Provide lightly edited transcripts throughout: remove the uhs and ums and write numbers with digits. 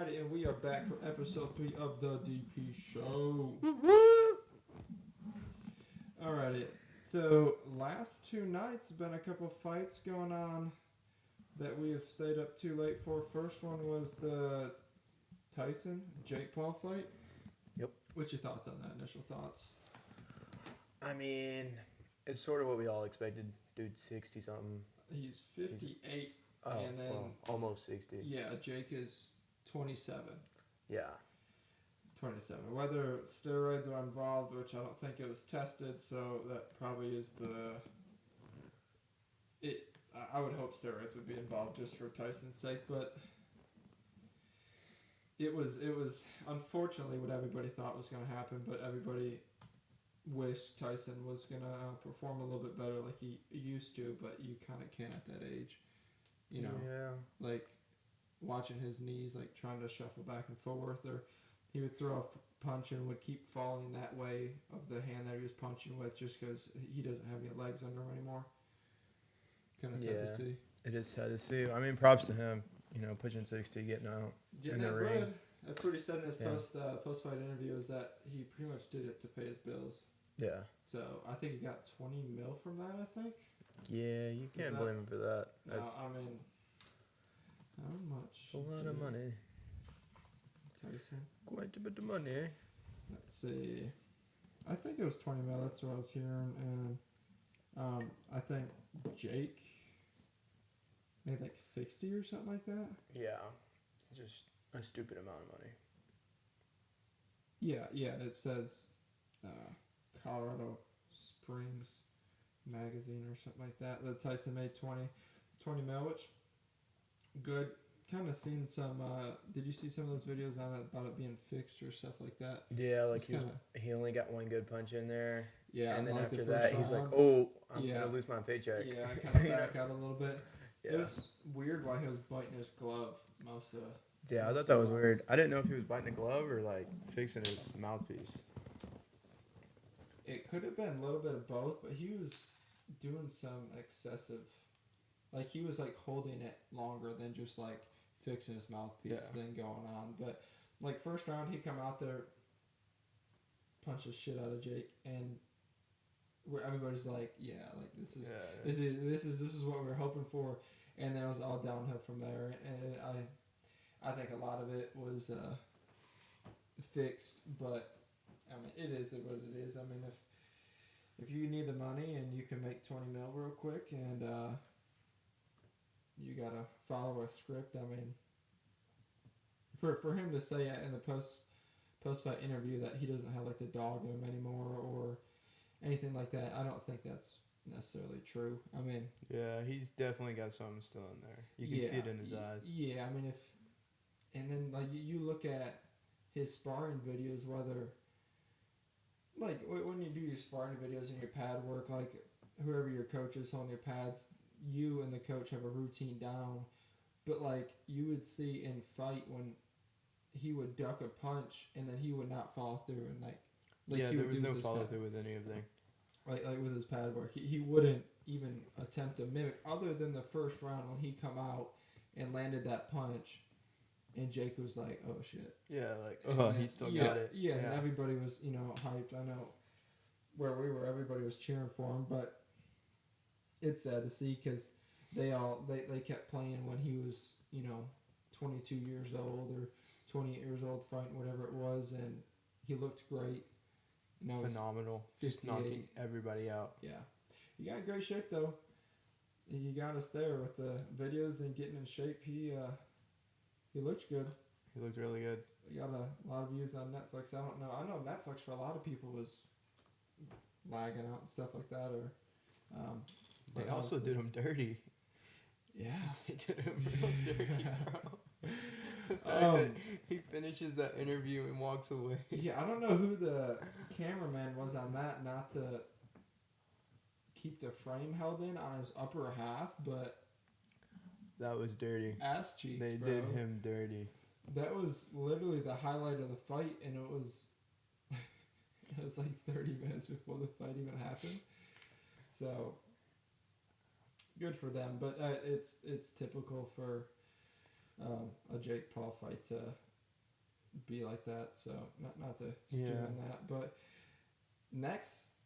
Alrighty, and we are back for episode 3 of the DP Show. Alrighty, so last 2 nights been a couple fights going on that we have stayed up too late for. First one was the Tyson Jake Paul fight. Yep. What's your thoughts on that? Initial thoughts? I mean, it's sort of what we all expected. Dude's 60 something. He's 58, Oh, and then well, almost 60. yeah, Jake is 27. Yeah. 27. Whether steroids are involved, which I don't think it was tested, so that probably is I would hope steroids would be involved just for Tyson's sake, but it was unfortunately what everybody thought was going to happen, but everybody wished Tyson was going to perform a little bit better like he used to, but you kind of can't at that age. You know, Yeah. like watching his knees, like trying to shuffle back and forth, or he would throw a punch and would keep falling that way of the hand that he was punching with just because he doesn't have any legs under him anymore. Kind of sad to see. It is sad to see. I mean, props to him. You know, pushing 60, getting out Getting in the that ring. bread. That's what he said in his Yeah. post-fight interview, is that he pretty much did it to pay his bills. Yeah. So I think he got 20 mil from that, I think. Yeah, you can't blame him for that. That's I mean, how much? a lot of money. Tyson? Quite a bit of money. Let's see. I think it was 20 mil. That's what I was hearing. And I think Jake made like 60 or something like that. Yeah. Just a stupid amount of money. Yeah. It says Colorado Springs magazine or something like that. That Tyson made 20 mil, which good. Kind of seen some. Did you see some of those videos on it about it being fixed or stuff like that? Yeah, like It's he only got one good punch in there. Yeah, And then like after the first that, he's like, round. oh, I'm Yeah. going to lose my paycheck. Yeah, kind of back out a little bit. Yeah. It was weird why he was biting his glove most of. Yeah, I thought that was weird. I didn't know if he was biting a glove or like fixing his mouthpiece. It could have been a little bit of both, but he was doing some excessive, like he was like holding it longer than just like fixing his mouthpiece thing going on. But like first round, he come out there, punch the shit out of Jake, and where everybody's like, yeah, like this is what we were hoping for, and then it was all downhill from there. And I think a lot of it was fixed, but I mean, it is what it is. I mean, if you need the money and you can make 20 mil real quick, and you gotta follow a script. I mean, for him to say in the post fight interview that he doesn't have like the dog in him anymore or anything like that, I don't think that's necessarily true. I mean, yeah, he's definitely got something still in there. You can see it in his eyes. Yeah, I mean, and then like you look at his sparring videos, whether like when you do your sparring videos and your pad work, like whoever your coach is holding your pads, you and the coach have a routine down, but like you would see in fight when he would duck a punch and then he would not follow through, and like yeah, there was no follow through with anything. Like with his pad work, he wouldn't even attempt to mimic, other than the first round when he come out and landed that punch, and Jake was like, "Oh shit!" Yeah, like he still got it. Yeah, and everybody was hyped. I know where we were, everybody was cheering for him, but it's sad to see because they kept playing when he was 22 years old or 28 years old fighting whatever it was, and he looked great. Phenomenal. Just knocking everybody out. Yeah. You got in great shape, though. You got us there with the videos and getting in shape. He looked good. He looked really good. We got a lot of views on Netflix. I don't know. I know Netflix for a lot of people was lagging out and stuff like that. Or they also did him dirty. Yeah. They did him real dirty, bro. The fact that he finishes that interview and walks away. Yeah, I don't know who the cameraman was on that, not to keep the frame held in on his upper half, but that was dirty. Ass cheeks, They bro. did him dirty. That was literally the highlight of the fight, and it was like 30 minutes before the fight even happened. So good for them, but it's typical for a Jake Paul fight to be like that. So not to stew on that, but next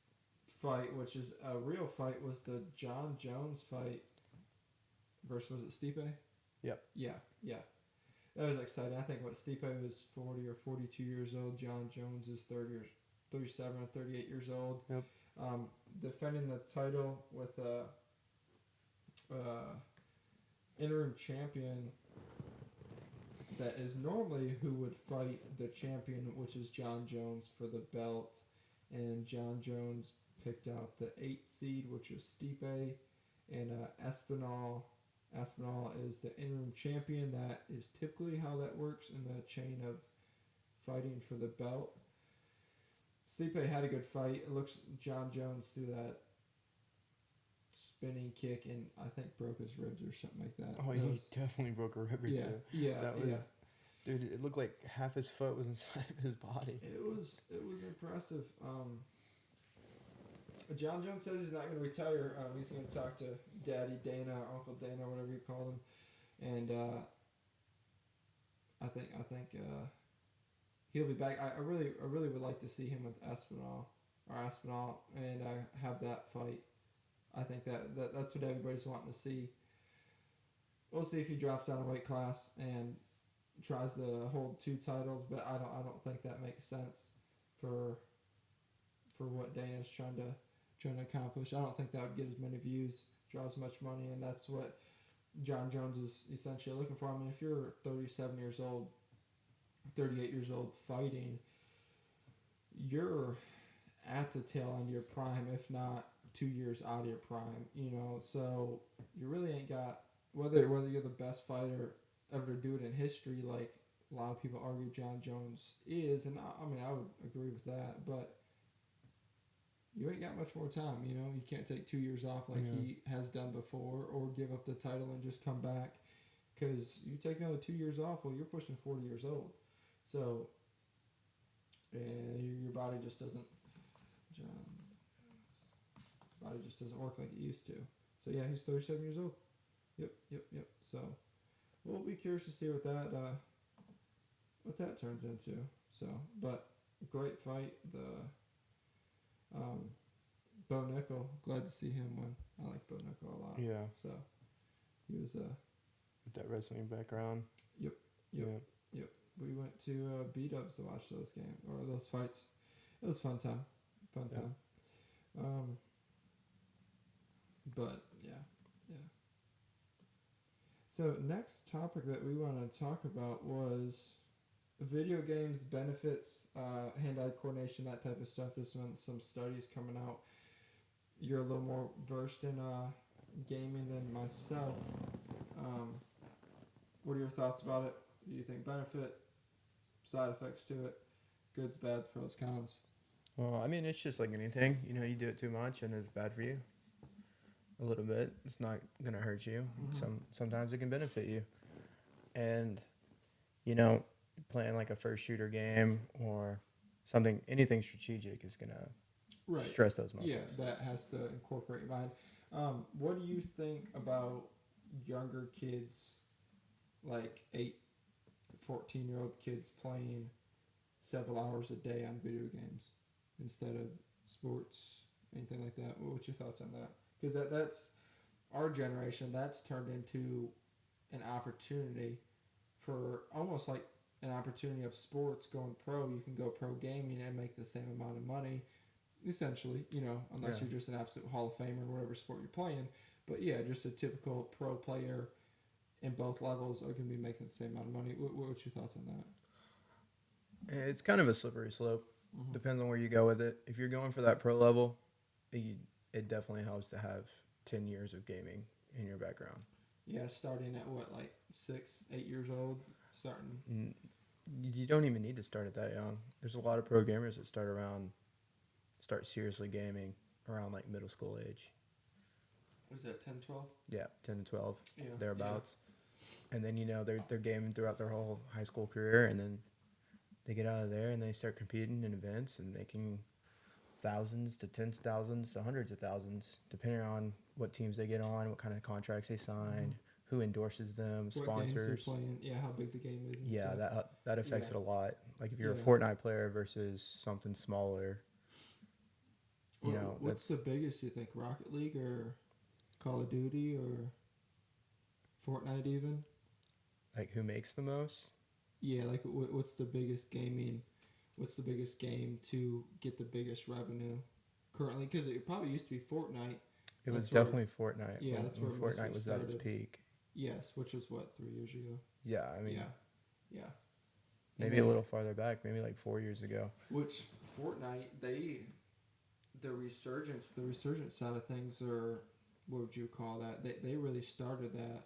fight, which is a real fight, was the John Jones fight versus, was it Stipe? Yep. Yeah. That was exciting. I think Stipe was 40 or 42 years old. John Jones is 30 or 37 or 38 years old. Yep. Defending the title with a interim champion that is normally who would fight the champion, which is John Jones, for the belt. And John Jones picked out the 8th seed, which was Stipe, and Espinal. Espinal is the interim champion. That is typically how that works in the chain of fighting for the belt. Stipe had a good fight. It looks John Jones threw that spinning kick and I think broke his ribs or something like that. Oh, he definitely broke a rib or two. Yeah, that was, dude. It looked like half his foot was inside of his body. It was impressive. John Jones says he's not going to retire. He's going to talk to Daddy Dana or Uncle Dana, whatever you call him, and I think he'll be back. I really would like to see him with Aspinall and have that fight. I think that's what everybody's wanting to see. We'll see if he drops down a weight class and tries to hold 2 titles, but I don't think that makes sense for what Dana's trying to accomplish. I don't think that would get as many views, draw as much money, and that's what John Jones is essentially looking for. I mean, if you're 37 years old, 38 years old fighting, you're at the tail end of your prime, if not 2 years out of your prime, so you really ain't got, whether you're the best fighter ever to do it in history, like a lot of people argue John Jones is, and I mean, I would agree with that, but you ain't got much more time, You can't take 2 years off like he has done before, or give up the title and just come back, because you take another 2 years off, well, you're pushing 40 years old. So, and your body just doesn't, work like it used to. So yeah, he's 37 years old. Yep. So we'll be curious to see what that turns into. So, but great fight. The Bo Nickel, glad to see him win. I like Bo Nickel a lot. Yeah. So he was with that wrestling background. Yep. We went to B-Dubs to watch those games or those fights. It was fun time. But yeah. So next topic that we want to talk about was video games benefits, hand-eye coordination, that type of stuff. This one, some studies coming out. You're a little more versed in gaming than myself. What are your thoughts about it? Do you think benefit, side effects to it, goods, bads, pros, cons? Well, I mean, it's just like anything. You do it too much and it's bad for you. A little bit. It's not going to hurt you. Mm-hmm. Sometimes it can benefit you. And, playing like a first shooter game or anything strategic is going to stress those muscles. Yeah, that has to incorporate your mind. What do you think about younger kids, like 8 to 14-year-old kids playing several hours a day on video games instead of sports, anything like that? What's your thoughts on that? Because that's our generation. That's turned into an opportunity for almost like an opportunity of sports going pro. You can go pro gaming and make the same amount of money, essentially, unless you're just an absolute Hall of Famer in whatever sport you're playing. But yeah, just a typical pro player in both levels are going to be making the same amount of money. What's your thoughts on that? It's kind of a slippery slope. Mm-hmm. Depends on where you go with it. If you're going for that pro level, it definitely helps to have 10 years of gaming in your background. Yeah, starting at what, like 6, 8 years old? Starting. You don't even need to start at that young. There's a lot of pro gamers that start seriously gaming around like middle school age. Was that 10, 12? Yeah, 10 to 12, thereabouts. Yeah. And then, they're gaming throughout their whole high school career, and then they get out of there and they start competing in events and making thousands to tens of thousands to hundreds of thousands, depending on what teams they get on, what kind of contracts they sign, who endorses them, what sponsors. games they're playing, yeah, how big the game is and Yeah, stuff. that affects Yeah. it a lot. Like if you're a Yeah. Fortnite player versus something smaller, What's the that's biggest you think? Rocket League or Call of Duty or Fortnite even? like who makes the most. Yeah, like what's the biggest gaming? What's the biggest game to get the biggest revenue currently? Because it probably used to be Fortnite. It was That's where, definitely Fortnite yeah, that's when where most of Fortnite it was at its started. peak. Yes, which was what, 3 years ago. Yeah, I mean, Yeah, yeah. And maybe a little farther back, maybe like 4 years ago. which Fortnite, the resurgence side of things are, what would you call that? They really started that.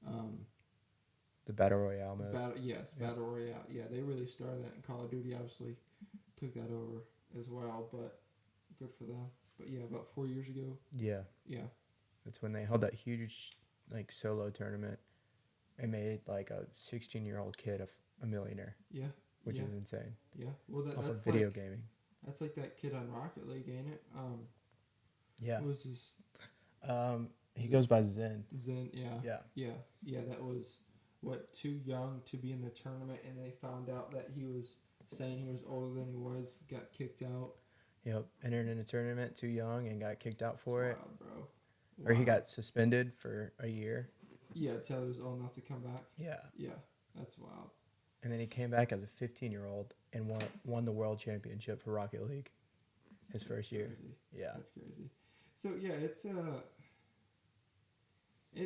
Um, The Battle Royale mode. Battle Royale. Yeah, they really started that, and Call of Duty obviously took that over as well. But good for them. But yeah, about 4 years ago. Yeah, Yeah, that's when they held that huge like solo tournament and made like a 16-year-old kid a millionaire, yeah, which yeah, is insane. yeah. Well, Off of that's video like gaming. that's like that kid on Rocket League, ain't it? Yeah. What was his He goes by Zen. Zen? Yeah, Yeah. yeah, yeah. That was what, too young to be in the tournament, and they found out that he was saying he was older than he was. Got kicked out. Yep. Entered in a tournament too young and got kicked out for it. Wild, bro. Or he Wild. got suspended for a year. Yeah, until he was old enough to come back. Yeah. Yeah, that's wild. And then he came back as a 15-year-old and won the world championship for Rocket League his first year. Crazy. Yeah. That's crazy. So yeah, it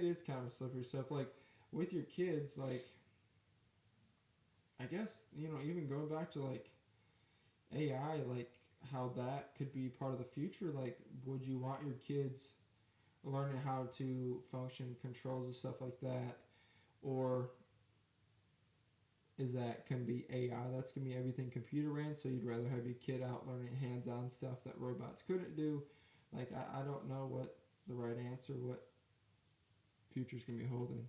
is kind of a slippery slope. Like with your kids, like I guess, even going back to like AI, like how that could be part of the future. Like, would you want your kids learning how to function controls and stuff like that, or is that can be AI? That's gonna be everything computer ran. So you'd rather have your kid out learning hands-on stuff that robots couldn't do. Like I don't know what the right answer, what future's gonna be holding.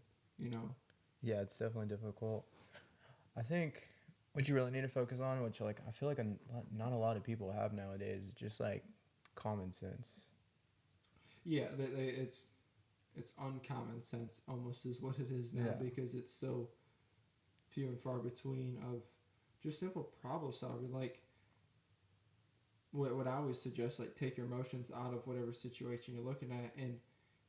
Yeah, it's definitely difficult. I think what you really need to focus on, which like I feel like not a lot of people have nowadays, is just like common sense. Yeah, it's uncommon sense almost is what it is now, Yeah. because it's so few and far between of just simple problem solving. Like what I always suggest, like take your emotions out of whatever situation you're looking at, and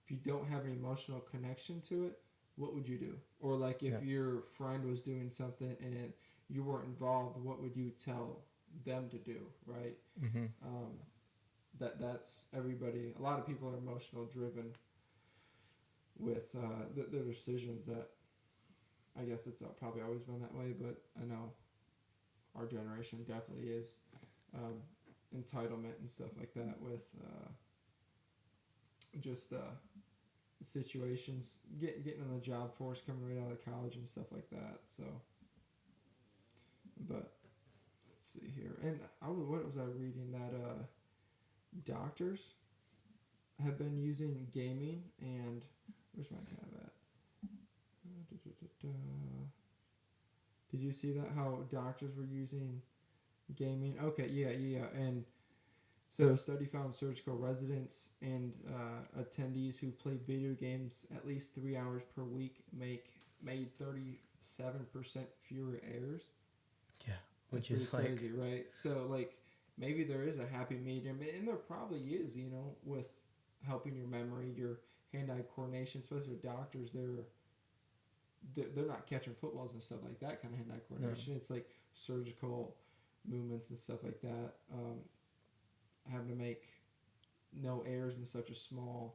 if you don't have an emotional connection to it, what would you do? Or like if your friend was doing something and you weren't involved, what would you tell them to do, right? Mm-hmm. That's everybody. A lot of people are emotional driven with their decisions. That I guess it's probably always been that way, but I know our generation definitely is. Entitlement and stuff like that with just situations, getting in the job force, coming right out of college and stuff like that. So, but let's see here, and what was I reading that doctors have been using gaming, and where's my tab at? Did you see that? How doctors were using gaming? Okay, yeah, and so a study found surgical residents and attendees who play video games at least 3 hours per week made 37% fewer errors. Yeah, That's which is pretty crazy, right? So like maybe there is a happy medium, and there probably is, with helping your memory, your hand-eye coordination, especially with doctors. They're not catching footballs and stuff like that kind of hand-eye coordination. No. It's like surgical movements and stuff like that. Having to make no errors in such a small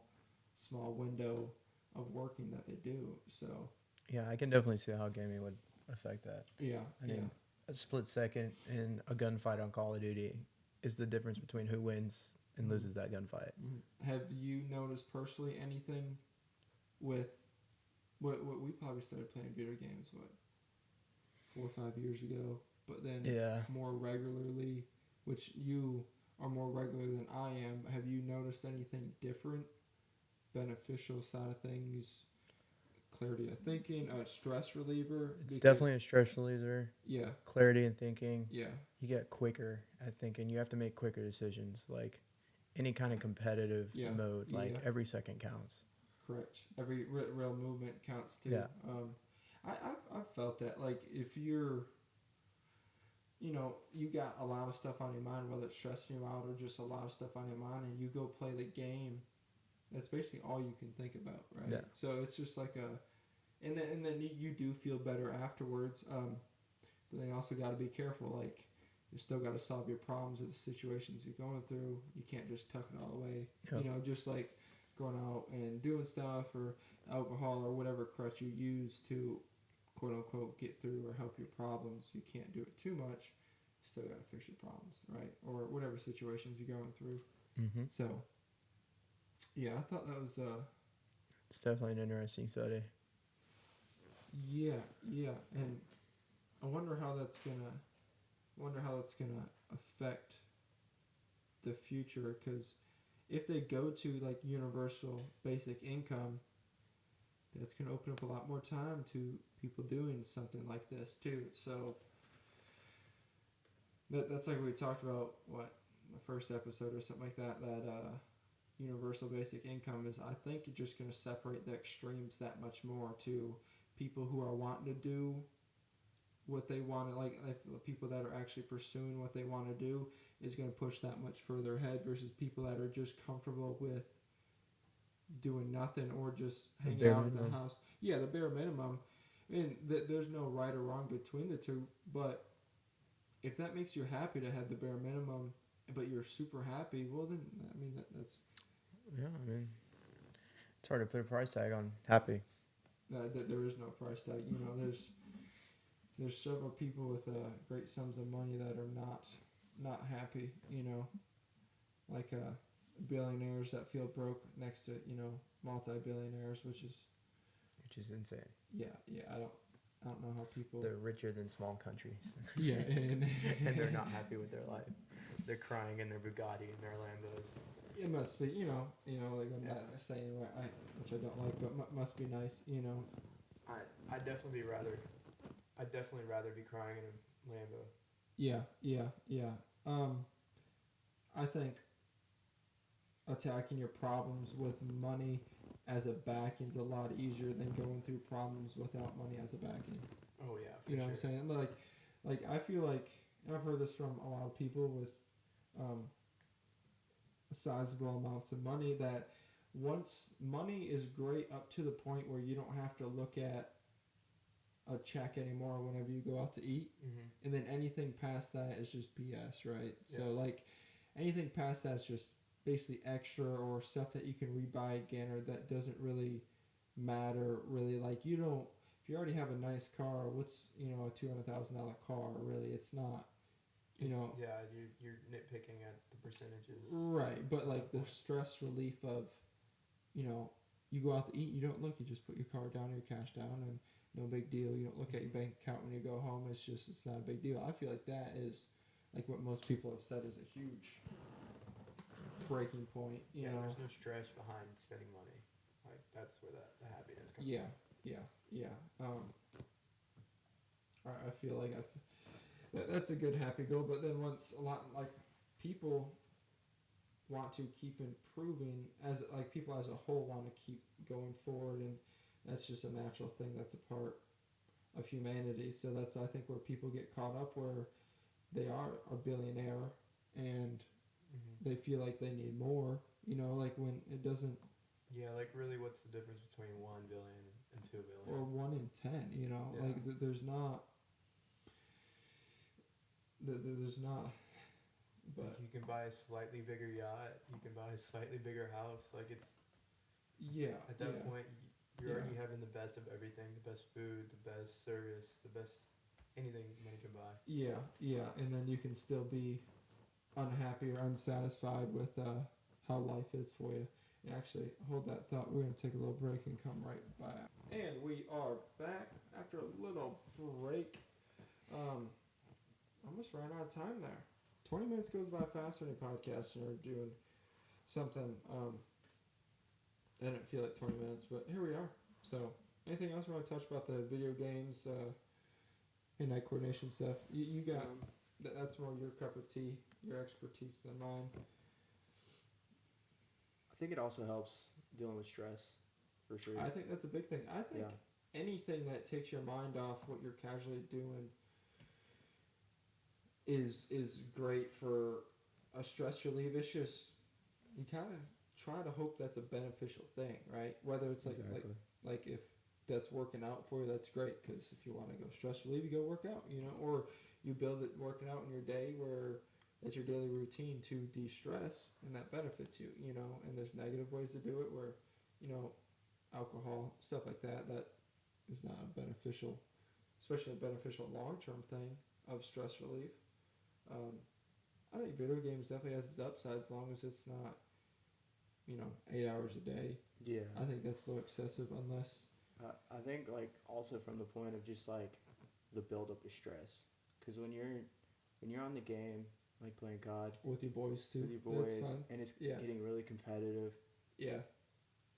window of working that they do. So yeah, I can definitely see how gaming would affect that. Yeah, I mean, a split second in a gunfight on Call of Duty is the difference between who wins and loses that gunfight. Mm-hmm. Have you noticed personally anything with what we probably started playing video games 4 or 5 years ago, but then more regularly, which you are more regular than I am. Have you noticed anything different? Beneficial side of things, clarity of thinking, stress reliever. It's definitely a stress reliever. Yeah. Clarity in thinking. Yeah. You get quicker at thinking. You have to make quicker decisions. Like any kind of competitive mode, like every second counts. Correct. Every real movement counts too. Yeah. I've felt that. Like, if you're, you got a lot of stuff on your mind, whether it's stressing you out or just a lot of stuff on your mind, and you go play the game, that's basically all you can think about, right? Yeah. So it's just like and then you do feel better afterwards. But then you also got to be careful. Like, you still got to solve your problems with the situations you're going through. You can't just tuck it all away. Yep. Just like going out and doing stuff or alcohol or whatever crutch you use to quote unquote get through or help your problems. You can't do it too much. You still got to fix your problems, right? Or whatever situations you're going through. Mm-hmm. So, yeah, I thought that was It's definitely an interesting study. Yeah, and I wonder how that's gonna affect the future, because if they go to like universal basic income, that's gonna open up a lot more time to people doing something like this too. So that's like we talked about the first episode or something like that. Universal basic income is, I think, just gonna separate the extremes that much more to people who are wanting to do what they want to, like the people that are actually pursuing what they want to do is going to push that much further ahead versus people that are just comfortable with doing nothing or just hanging out at the house. Yeah, the bare minimum. And there's no right or wrong between the two, but if that makes you happy to have the bare minimum, but you're super happy, well then, I mean, that's... Yeah, I mean, it's hard to put a price tag on happy. There is no price tag. There's several people with great sums of money that are not happy. Like billionaires that feel broke next to multi-billionaires, which is insane. Yeah. I don't know how people... They're richer than small countries. Yeah, and they're not happy with their life. They're crying in their Bugatti and their Lambos. It must be, like I'm not saying which I don't like, but must be nice, I'd definitely rather be crying in a Lambo. Yeah. I think attacking your problems with money as a backing is a lot easier than going through problems without money as a backing. Oh yeah, for you know sure. What I'm saying? Like I feel like, and I've heard this from a lot of people with sizable amounts of money, that once money is great up to the point where you don't have to look at a check anymore whenever you go out to eat, and then anything past that is just BS, right? Yeah. So like anything past that is just basically extra or stuff that you can rebuy again, or that doesn't really matter really. Like if you already have a nice car, what's a $200,000 car? Really, it's not. Yeah, you're nitpicking at the percentages. Right, but like the stress relief of, you go out to eat, you don't look, you just put your card down or your cash down, and no big deal. You don't look at your bank account when you go home. It's not a big deal. I feel like that is like what most people have said is a huge breaking point. You know, there's no stress behind spending money. Like that's where the happiness comes from. Yeah. I feel like that's a good happy goal. But then once a lot like people want to keep improving, as like people as a whole want to keep going forward, and that's just a natural thing. That's a part of humanity. So that's, I think, where people get caught up, where they are a billionaire and they feel like they need more. Like when it doesn't. Yeah, like really, what's the difference between 1 billion and 2 billion? Or 1 in 10. Like there's not. There's not. But like you can buy a slightly bigger yacht. You can buy a slightly bigger house. Like it's. Yeah. At that point, you're already having the best of everything: the best food, the best service, the best anything money can buy. Yeah, and then you can still be unhappy or unsatisfied with how life is for you. And actually, hold that thought. We're gonna take a little break and come right back. And we are back after a little break. Almost ran out of time there. 20 minutes goes by fast when you're podcasting or doing something. I didn't feel like 20 minutes, but here we are. So, anything else you want to touch about the video games, hand-eye coordination stuff? You got that's more your cup of tea, your expertise than mine. I think it also helps dealing with stress. for sure. I think that's a big thing. I think anything that takes your mind off what you're casually doing is great for a stress relief. It's just you kind of try to hope that's a beneficial thing, right? Whether it's like if that's working out for you, that's great, because if you want to go stress relief, you go work out, or you build it working out in your day where it's your daily routine to de-stress, and that benefits you, and there's negative ways to do it where, alcohol, stuff like that is not a beneficial, especially a beneficial long-term thing of stress relief. I think video games definitely has its upsides as long as it's not, 8 hours a day. Yeah. I think that's a little excessive unless... I think, like, also from the point of just, like, the buildup of stress. Because when you're on the game, like playing COD... With your boys, too. With your boys. That's fun. And it's getting really competitive. Yeah.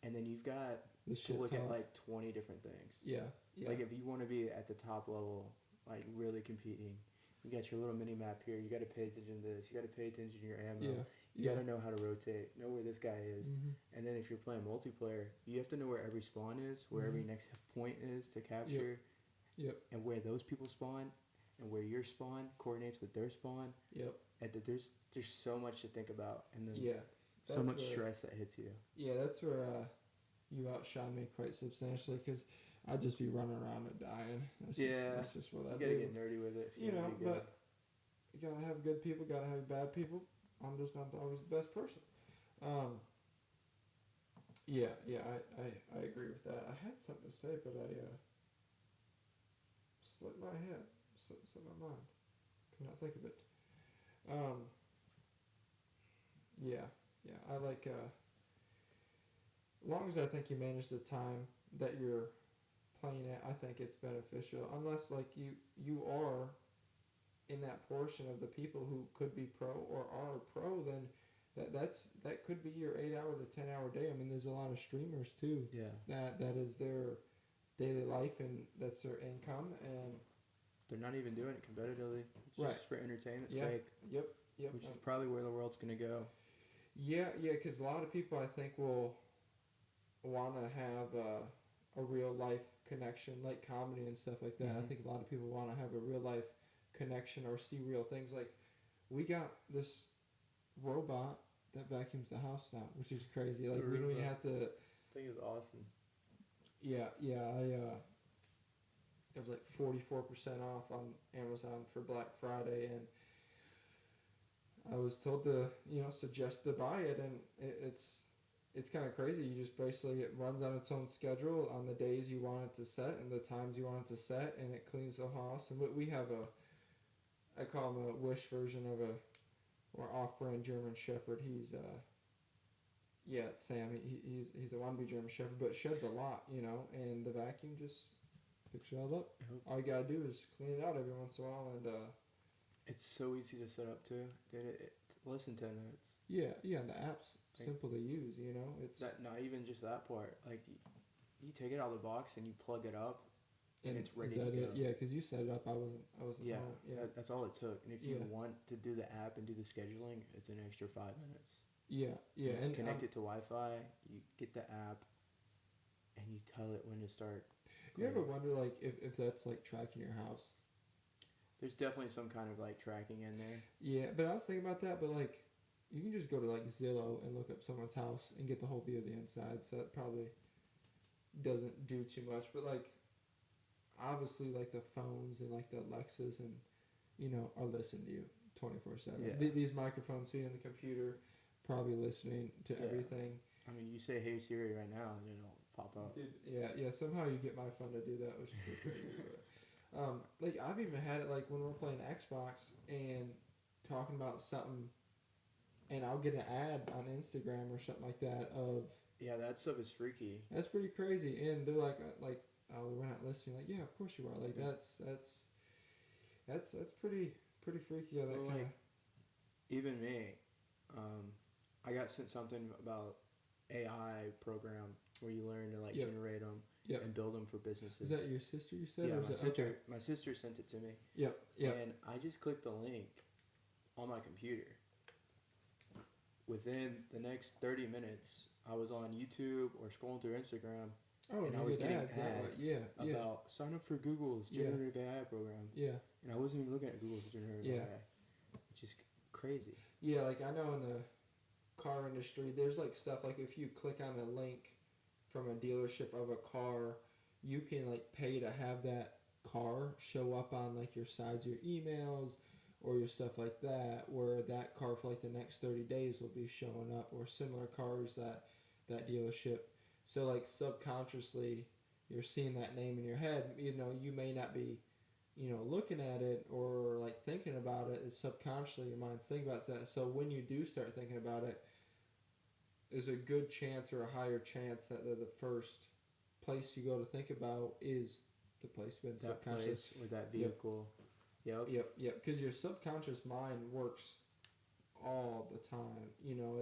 And then you've got to look at, like, 20 different things. Yeah. Like, if you want to be at the top level, like, really competing, you got your little mini-map here. You got to pay attention to this. You got to pay attention to your ammo. Yeah. You got to know how to rotate, know where this guy is. Mm-hmm. And then if you're playing multiplayer, you have to know where every spawn is, where every next point is to capture. Yep. And where those people spawn, and where your spawn coordinates with their spawn. Yep. And there's so much to think about, and then so much stress that hits you. Yeah, that's where you outshine me quite substantially, because I'd just be running around and dying. That's just what I do. You gotta get nerdy with it. But you gotta have good people, gotta have bad people. I'm just not always the best person. I agree with that. I had something to say, but I slipped my head, slipped my mind. Could not think of it. I like, as long as I think you manage the time that you're playing it, I think it's beneficial. Unless, like, you are in that portion of the people who could be pro or are pro, then that could be your 8 hour to 10 hour day. I mean, there's a lot of streamers too. Yeah. That is their daily life, and that's their income, and they're not even doing it competitively. It's just for entertainment's sake. Yep. Which is probably where the world's gonna go. Yeah, because a lot of people, I think, will want to have a real life connection, like comedy and stuff like that. I think a lot of people want to have a real life connection or see real things. Like, we got this robot that vacuums the house now, which is crazy. Like, we don't even have to... I think it's awesome. Yeah, it was like 44% off on Amazon for Black Friday, and I was told to, suggest to buy it, and it's kind of crazy. You just basically, it runs on its own schedule on the days you want it to set and the times you want it to set, and it cleans the house. And we have I call him a wish version of or off-brand German Shepherd. He's Sam. He's a wannabe German Shepherd, but sheds a lot, and the vacuum just picks it all up. All you gotta do is clean it out every once in a while, and it's so easy to set up too. Dude, less than 10 minutes. Yeah, and the app's simple to use. It's not even just that part. Like, you take it out of the box and you plug it up, and it's ready to go. It? Yeah, because you set it up. I wasn't home. Yeah, that's all it took. And if you want to do the app and do the scheduling, it's an extra 5 minutes. Yeah, and connect it to Wi-Fi. You get the app, and you tell it when to start. You ever wonder, like, if that's like tracking your house? There's definitely some kind of like tracking in there. Yeah, but I was thinking about that. But like, you can just go to like Zillow and look up someone's house and get the whole view of the inside. So that probably doesn't do too much. But like, obviously, like the phones and like the Alexas and are listening to you 24/7. Yeah. These microphones feeding the computer, probably listening to everything. I mean, you say "Hey Siri" right now, and it'll pop up. Dude, yeah. Somehow you get my phone to do that, which is pretty crazy. Like, I've even had it like when we're playing Xbox and talking about something, and I'll get an ad on Instagram or something like that of... Yeah, that stuff is freaky. That's pretty crazy. And they're like, oh, we're not listening. Like, yeah, of course you are. Like, that's pretty freaky. How that kind of... Even me, I got sent something about AI program where you learn to generate them and build them for businesses. Is that your sister you said? Yeah, my sister sent it to me. Yep. And I just clicked the link on my computer. Within the next 30 minutes, I was on YouTube or scrolling through Instagram, Oh, and I you was get getting ads that way. ads Yeah. about sign up for Google's generative AI program, Yeah. and I wasn't even looking at Google's generative Yeah. AI, which is crazy. Yeah, like I know in the car industry, there's like stuff like if you click on a link from a dealership of a car, you can like pay to have that car show up on like your sides of your emails or your stuff like that, where that car for like the next 30 days will be showing up, or similar cars that dealership. So like subconsciously you're seeing that name in your head. You know, you may not be, you know, looking at it or like thinking about it. It's subconsciously your mind's thinking about that. So when you do start thinking about it, there's a good chance or a higher chance that the first place you go to think about is the place you've been That subconscious. place or that vehicle. Yep. Yep. Because your subconscious mind works all the time. You know,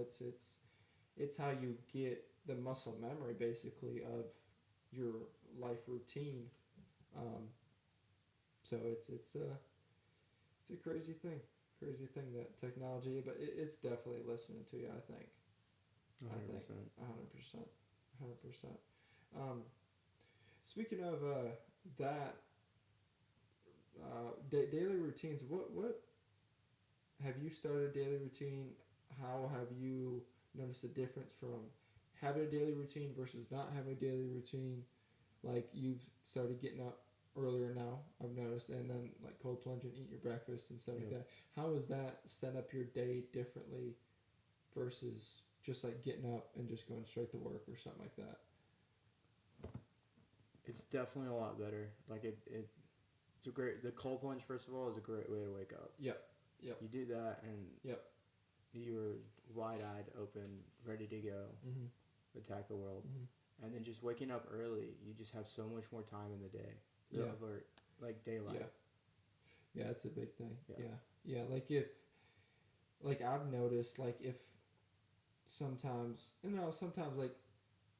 it's how you get the muscle memory basically of your life routine. So it's a crazy thing that technology, but it's definitely listening to you. I think. 100%. I think 100%. Speaking of that, daily routines. What have you started a daily routine? How have you noticed the difference from having a daily routine versus not having a daily routine? Like you've started getting up earlier now, I've noticed, and then like cold plunging, eating your breakfast and stuff like that. How has that set up your day differently versus just like getting up and just going straight to work or something like that? It's definitely a lot better. Like it's a great. The cold plunge, first of all, is a great way to wake up. Yep. You do that, and you're wide-eyed, open, ready to go, attack the world. And then just waking up early, you just have so much more time in the day. Over like daylight. Yeah, it's a big thing. Yeah. Like I've noticed, like if sometimes like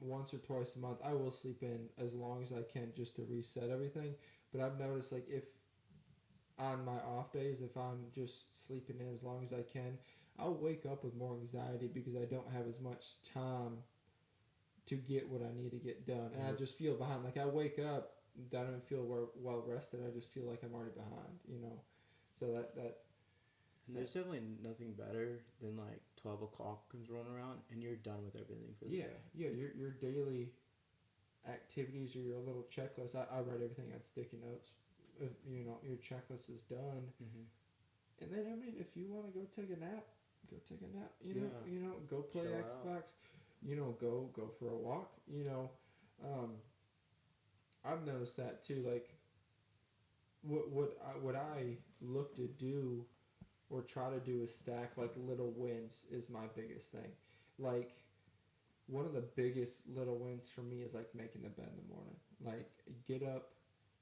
once or twice a month I will sleep in as long as I can just to reset everything. But I've noticed like if on my off days, if I'm just sleeping in as long as I can, I'll wake up with more anxiety because I don't have as much time to get what I need to get done, and I just feel behind. Like I wake up, I don't feel well rested. I just feel like I'm already behind, you know. So that. And there's definitely nothing better than like 12 o'clock comes rolling around and you're done with everything for the day. Yeah. Your daily activities or your little checklist. I write everything on sticky notes. If, you know, your checklist is done, and then I mean, if you want to go take a nap, go take a nap. You know, go play Chill Xbox. out. You know, go for a walk. You know, I've noticed that too. Like, what I look to do or try to do is stack like little wins is my biggest thing. Like, one of the biggest little wins for me is like making the bed in the morning. Like, get up,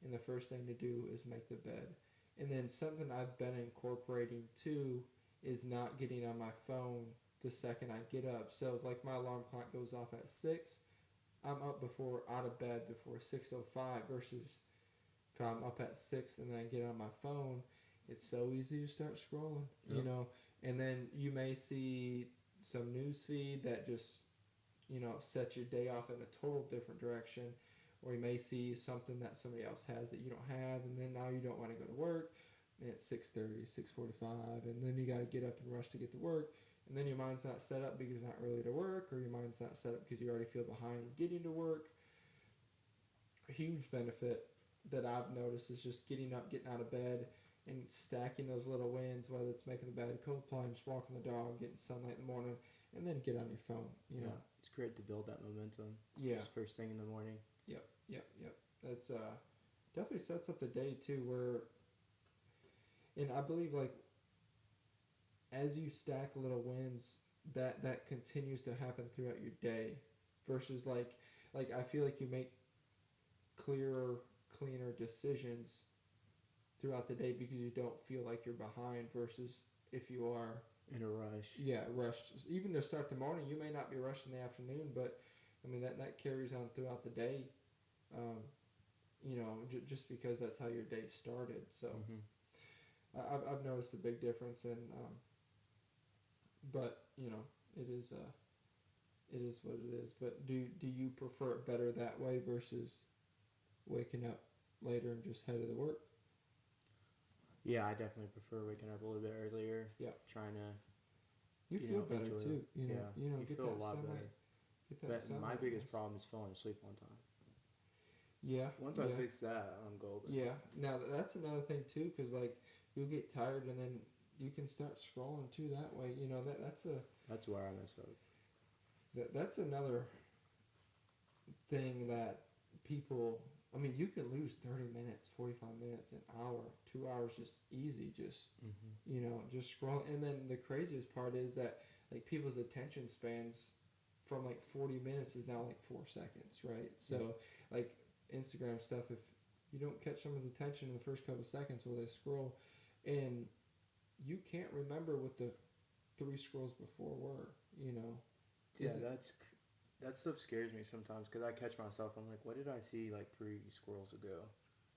and the first thing to do is make the bed. And then something I've been incorporating too is not getting on my phone the second I get up. So like my alarm clock goes off at 6, I'm up out of bed before 6:05 versus if I'm up at 6 and then I get on my phone, it's so easy to start scrolling, you know. And then you may see some news feed that just, you know, sets your day off in a total different direction. Or you may see something that somebody else has that you don't have, and then now you don't want to go to work, and it's 6:30, 6:45, and then you got to get up and rush to get to work, and then your mind's not set up because you're not early to work, or your mind's not set up because you already feel behind getting to work. A huge benefit that I've noticed is just getting up, getting out of bed, and stacking those little wins, whether it's making the bed, cold plunge, walking the dog, getting sunlight in the morning, and then get on your phone, you know. It's great to build that momentum. Yeah. Just first thing in the morning. Yep. That's definitely sets up the day too. Where, and I believe like as you stack little wins, that continues to happen throughout your day, versus like I feel like you make cleaner decisions throughout the day because you don't feel like you're behind, versus if you are in a rush. Yeah, rushed. Even to start the morning, you may not be rushed in the afternoon, but I mean that carries on throughout the day. You know, just because that's how your day started. So I've noticed a big difference, and but you know, it is it is what it is. But do you prefer it better that way versus waking up later and just headed to work? Yeah, I definitely prefer waking up a little bit earlier. Yeah. Trying to. You feel better too. You know. Yeah. You know. You Get feel that a lot sunlight. better. Get that But sunlight. my biggest problem is falling asleep on time. Yeah. Once I fix that, I'm golden. Yeah. Now that's another thing too, because like you'll get tired and then you can start scrolling too that way. You know That's where I mess up. that's another thing that people. I mean, you can lose 30 minutes, 45 minutes, an hour, 2 hours, just easy, just just scroll. And then the craziest part is that like people's attention spans from like 40 minutes is now like 4 seconds, right? So like Instagram stuff, if you don't catch someone's attention in the first couple of seconds while they scroll, and you can't remember what the 3 scrolls before were, you know. Yeah, that stuff scares me sometimes because I catch myself. I'm like, what did I see like 3 scrolls ago?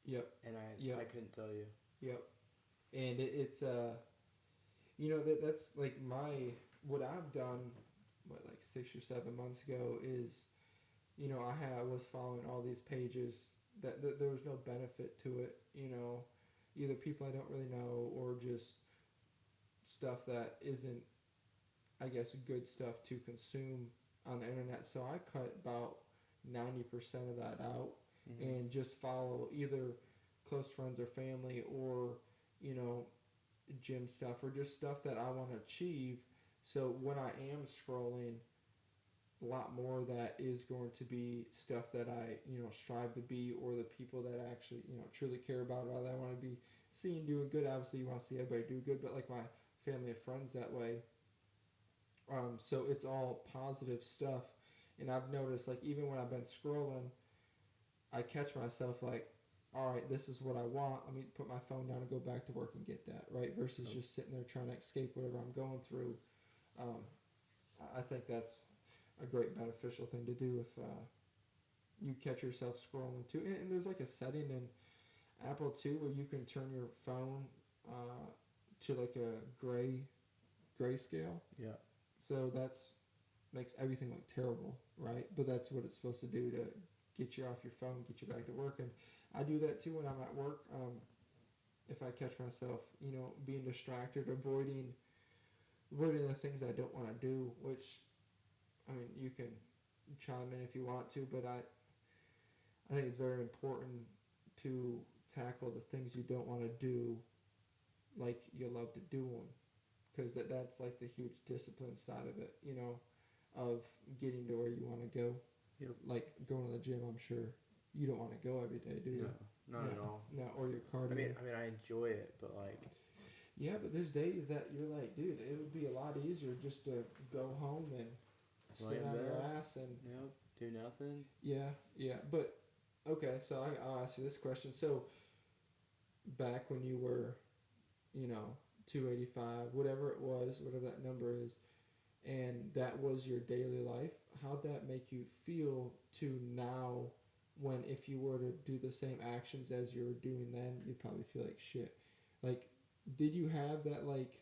Yep. And I couldn't tell you. Yep. And it's that's like what I've done, like 6 or 7 months ago is, I was following all these pages that there was no benefit to it, either people I don't really know or just stuff that isn't, I guess, good stuff to consume on the internet. So I cut about 90% of that out and just follow either close friends or family or, gym stuff or just stuff that I want to achieve. So when I am scrolling, a lot more of that is going to be stuff that I, strive to be, or the people that I actually, truly care about, or that I want to be seen doing good. Obviously, you want to see everybody do good, but like my family and friends that way. So it's all positive stuff. And I've noticed, like, even when I've been scrolling, I catch myself like, all right, this is what I want. Let me put my phone down and go back to work and get that, right? Versus just sitting there trying to escape whatever I'm going through. I think that's a great beneficial thing to do if you catch yourself scrolling too. And there's like a setting in Apple too where you can turn your phone to like a grayscale. Yeah. So makes everything look terrible, right? But that's what it's supposed to do to get you off your phone, get you back to work. And I do that too when I'm at work. If I catch myself, being distracted, avoiding the things I don't want to do, which, I mean, you can chime in if you want to, but I think it's very important to tackle the things you don't want to do like you love to do them, because that's like the huge discipline side of it, of getting to where you want to go. Yep. Like going to the gym, I'm sure you don't want to go every day, do you? No, not at all. No, or your cardio. I mean, I enjoy it, but like. Yeah, but there's days that you're like, dude, it would be a lot easier just to go home and sit on your ass and do nothing. Yeah, but okay, so I'll ask you this question. So back when you were, 285, whatever it was, whatever that number is, and that was your daily life, how'd that make you feel to now, when if you were to do the same actions as you were doing then, you'd probably feel like shit. Like, did you have that, like,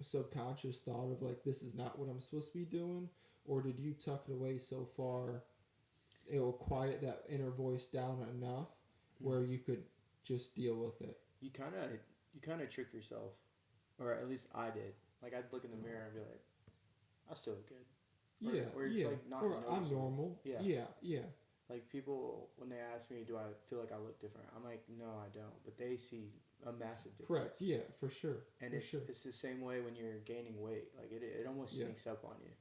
subconscious thought of, like, this is not what I'm supposed to be doing? Or did you tuck it away so far, it will quiet that inner voice down enough where you could just deal with it? You kind of trick yourself, or at least I did. Like, I'd look in the mirror and be like, I still look good. Or it's like not or I'm noticeable. normal. Yeah. Like, people, when they ask me, do I feel like I look different? I'm like, no, I don't. But they see a massive difference. Correct, yeah, for sure. And it's the same way when you're gaining weight. Like, it almost sneaks up on you.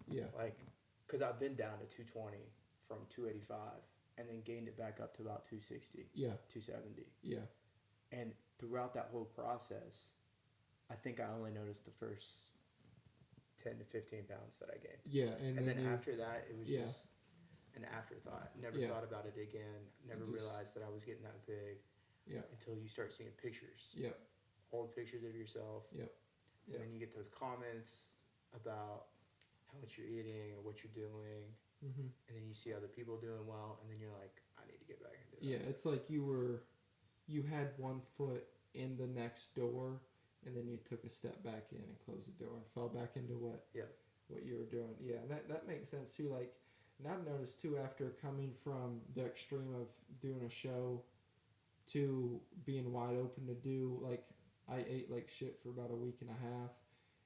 Yeah. Like, because I've been down to 220 from 285 and then gained it back up to about 260. Yeah. 270. Yeah. And throughout that whole process, I think I only noticed the first 10 to 15 pounds that I gained. Yeah. And then after that, it was just an afterthought. Never thought about it again. Never realized that I was getting that big. Yeah. Until you start seeing pictures. Yep. Old pictures of yourself. Yep. And then you get those comments about how much you're eating or what you're doing. Mm-hmm. And then you see other people doing well, and then you're like, I need to get back into that. Yeah, it's like you had one foot in the next door, and then you took a step back in and closed the door and fell back into what what you were doing. Yeah, and that makes sense too. Like, and I've noticed too after coming from the extreme of doing a show to being wide open to do, like, I ate like shit for about a week and a half,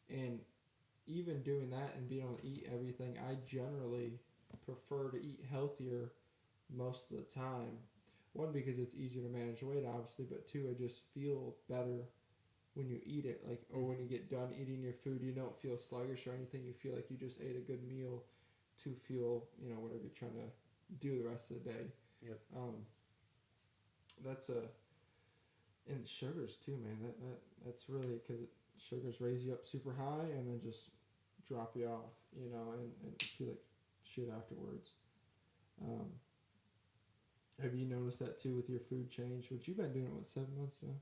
and even doing that and being able to eat everything, I generally prefer to eat healthier most of the time. One, because it's easier to manage weight, obviously, but two, I just feel better when you eat it, like, or when you get done eating your food, you don't feel sluggish or anything. You feel like you just ate a good meal to feel, whatever you're trying to do the rest of the day. Yep. That's and sugars too, man. That's really, because sugars raise you up super high and then just drop you off, and feel like shit afterwards. Have you noticed that too with your food change? Which you've been doing it, 7 months now,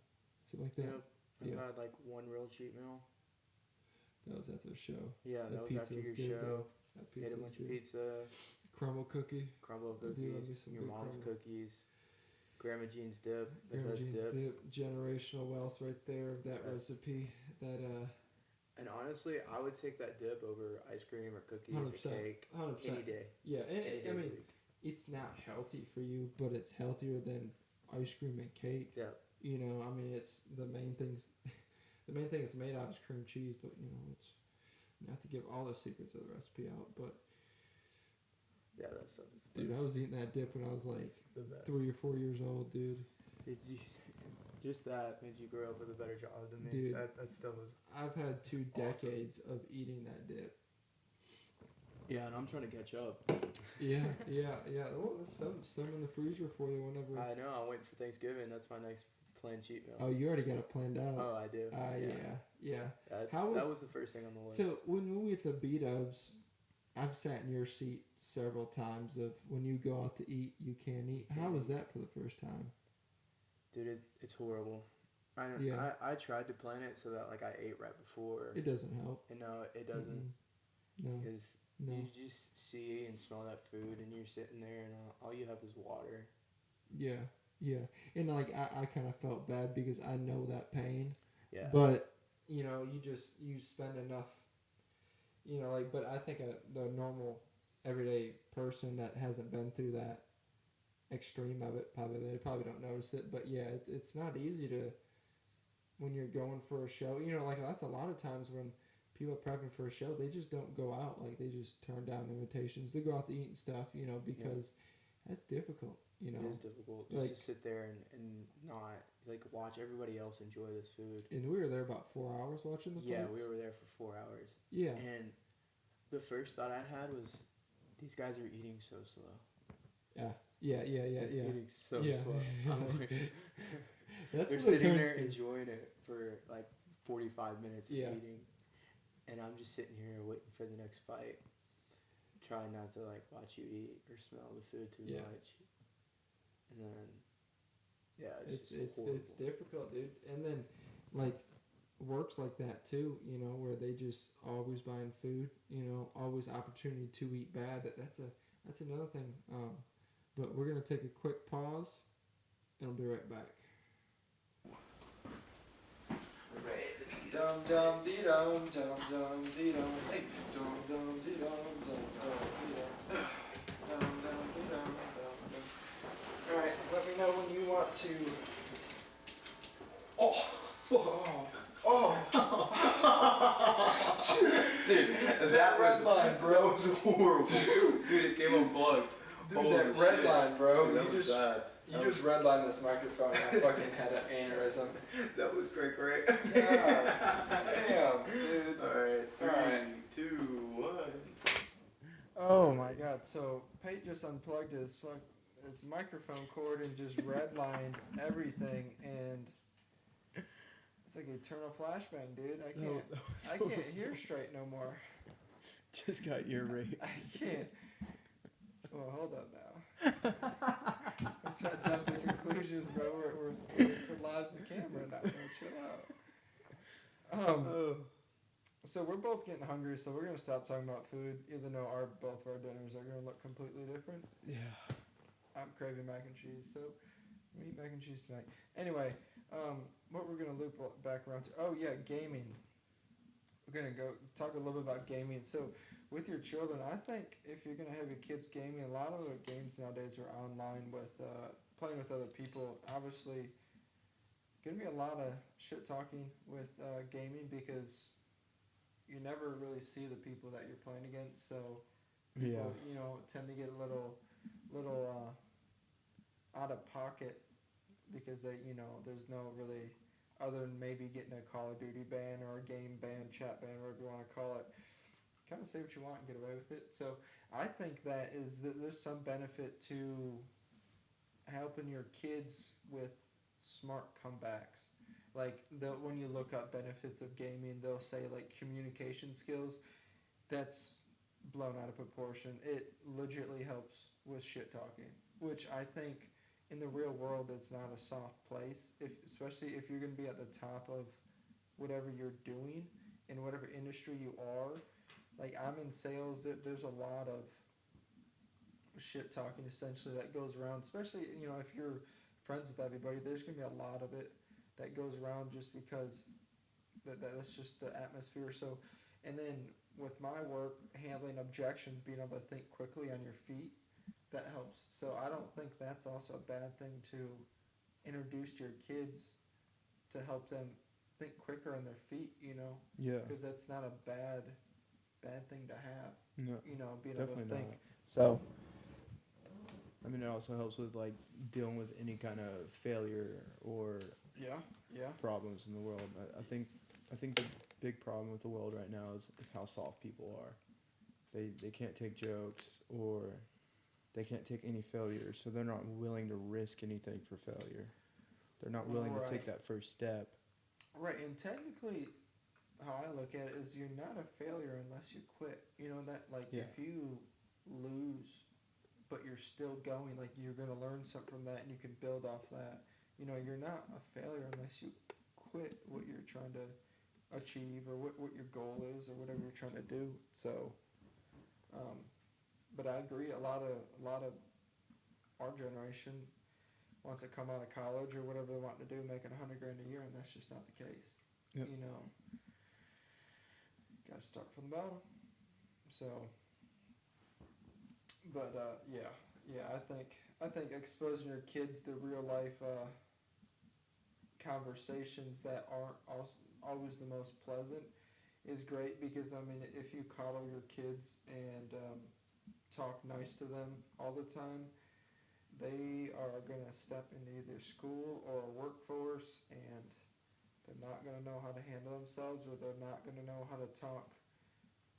something like that. Yep. I've had like one real cheat meal. That was after the show. Yeah, that was after your show. Ate a bunch of pizza. Crumble cookies. Your mom's cookies. Grandma Jean's dip. Grandma Jean's dip. Generational wealth right there of that recipe. And honestly, I would take that dip over ice cream or cookies 100%, or cake 100%. any day. Yeah, and it's not healthy for you, but it's healthier than ice cream and cake. Yeah. It's the main things. The main thing is made out is cream cheese, but it's not to give all the secrets of the recipe out. But yeah, that stuff is. Dude, I was eating that dip when I was like 3 or 4 years old, dude. Did you? Just that made you grow up with a better job than me. Dude, that stuff was. I've had 2 decades of eating that dip. Yeah, and I'm trying to catch up. Yeah. Well, there's some in the freezer for you whenever. I know. I'm waiting for Thanksgiving. That's my next planned cheat meal. Oh, you already got it planned out. Oh, I do. Yeah. That was the first thing on the list. So when we at the B-dubs, I've sat in your seat several times of when you go out to eat, you can't eat. How was that for the first time? Dude, it's horrible. I tried to plan it so that like I ate right before. It doesn't help. And no, it doesn't. No. Because you just see and smell that food, and you're sitting there, and all you have is water. Yeah. And like I kind of felt bad because I know that pain. Yeah. But you spend enough. But I think the normal, everyday person that hasn't been through that extreme of it, they probably don't notice it. But yeah, it's not easy to, when you're going for a show, like that's a lot of times when people are prepping for a show, they just don't go out, like they just turn down invitations. They go out to eat and stuff, because that's difficult, It is difficult just to sit there and not like watch everybody else enjoy this food. And we were there about 4 hours watching the fights. Yeah, we were there for 4 hours. Yeah. And the first thought I had was, these guys are eating so slow. Yeah. Eating so slow. They're sitting there enjoying it for like 45 minutes of eating. And I'm just sitting here waiting for the next fight. Trying not to like watch you eat or smell the food too much. And then it's difficult, dude. And then like works like that too, where they just always buying food, always opportunity to eat bad. That's another thing. But we're gonna take a quick pause, and I'll be right back. Dum dum dee dum dum dum dee dum dum dum dee dum dum dum dee dum dum dum dee dum dum dum. All right, let me know when you want to. Dude, that red line, bro. That was horrible. Dude, it came unplugged. Dude, that red line, bro. Dude, You just redlined this microphone and I fucking had an aneurysm. That was great. God damn, dude. Alright, 3, 2, 1. Oh my god, so Pate just unplugged his microphone cord and just redlined everything, and it's like eternal flashbang, dude. I can't hear straight no more. Just got ear rape. I can't. Well, hold up now. Let's not jump to conclusions, bro. It's a live camera now. Chill out. So we're both getting hungry, so we're gonna stop talking about food, even though both of our dinners are gonna look completely different. Yeah. I'm craving mac and cheese, so we eat mac and cheese tonight. Anyway, what we're gonna loop back around to? Oh yeah, gaming. we're gonna go talk a little bit about gaming. So, with your children, I think if you're gonna have your kids gaming, a lot of the games nowadays are online with playing with other people. Obviously, gonna be a lot of shit talking with gaming because you never really see the people that you're playing against. So, people tend to get a little out of pocket because there's no really other than maybe getting a Call of Duty ban or a game ban, chat ban, whatever you want to call it. Kind of say what you want and get away with it. So I think that there's some benefit to helping your kids with smart comebacks. Like when you look up benefits of gaming, they'll say like communication skills. That's blown out of proportion. It legitimately helps with shit talking, which I think in the real world it's not a soft place. Especially if you're going to be at the top of whatever you're doing in whatever industry you are. Like I'm in sales, there's a lot of shit talking essentially that goes around. Especially if you're friends with everybody, there's going to be a lot of it that goes around just because that's just the atmosphere. So, and then with my work, handling objections, being able to think quickly on your feet, that helps. So I don't think that's also a bad thing to introduce to your kids to help them think quicker on their feet, Yeah. because that's not a bad thing to have, No, being able to definitely think. not. So, I mean, it also helps with like dealing with any kind of failure or yeah. problems in the world. I think the big problem with the world right now is how soft people are. They can't take jokes or they can't take any failure, so they're not willing to risk anything for failure. They're not willing to take that first step. Right, and technically, how I look at it is you're not a failure unless you quit. If you lose, but you're still going, like you're gonna learn something from that, and you can build off that. You're not a failure unless you quit what you're trying to achieve or what your goal is or whatever you're trying to do. So, but I agree. A lot of our generation wants to come out of college or whatever they want to do, making $100,000 a year, and that's just not the case. Yep. Got to start from the bottom. So, but I think exposing your kids to real life conversations that aren't always the most pleasant is great, because I mean, if you coddle your kids and talk nice to them all the time, they are going to step into either school or a workforce, and they're not going to know how to handle themselves, or they're not going to know how to talk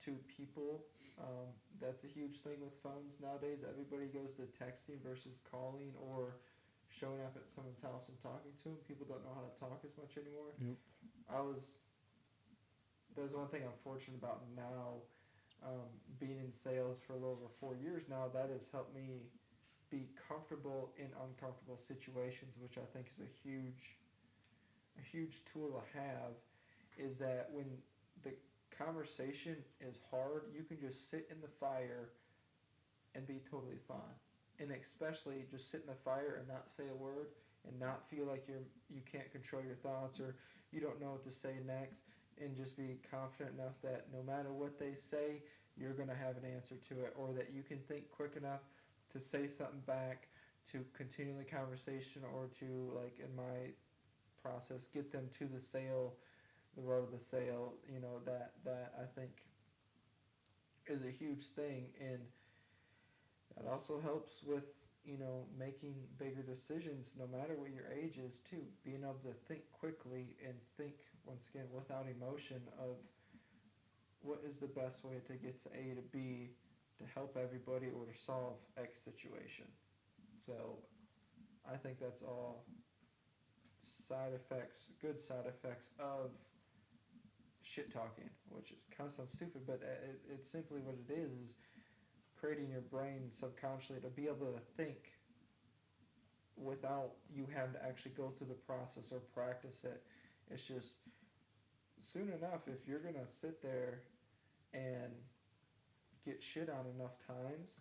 to people. That's a huge thing with phones nowadays. Everybody goes to texting versus calling or showing up at someone's house and talking to them. People don't know how to talk as much anymore. Yep. There's one thing I'm fortunate about now, being in sales for a little over 4 years now. That has helped me be comfortable in uncomfortable situations, which I think is a huge tool to have. Is that when the conversation is hard, you can just sit in the fire and be totally fine. And especially just sit in the fire and not say a word and not feel like you can't control your thoughts or you don't know what to say next, and just be confident enough that no matter what they say, you're going to have an answer to it, or that you can think quick enough to say something back to continue the conversation, or to, like in my process, get them to the road of the sale. That I think is a huge thing, and that also helps with making bigger decisions no matter what your age is too. Being able to think quickly and think, once again, without emotion, of what is the best way to get to A to B to help everybody or to solve X situation. So I think that's all good side effects of shit talking, which kind of sounds stupid, but it's simply what it is creating your brain subconsciously to be able to think without you having to actually go through the process or practice it. It's just, soon enough, if you're going to sit there and get shit on enough times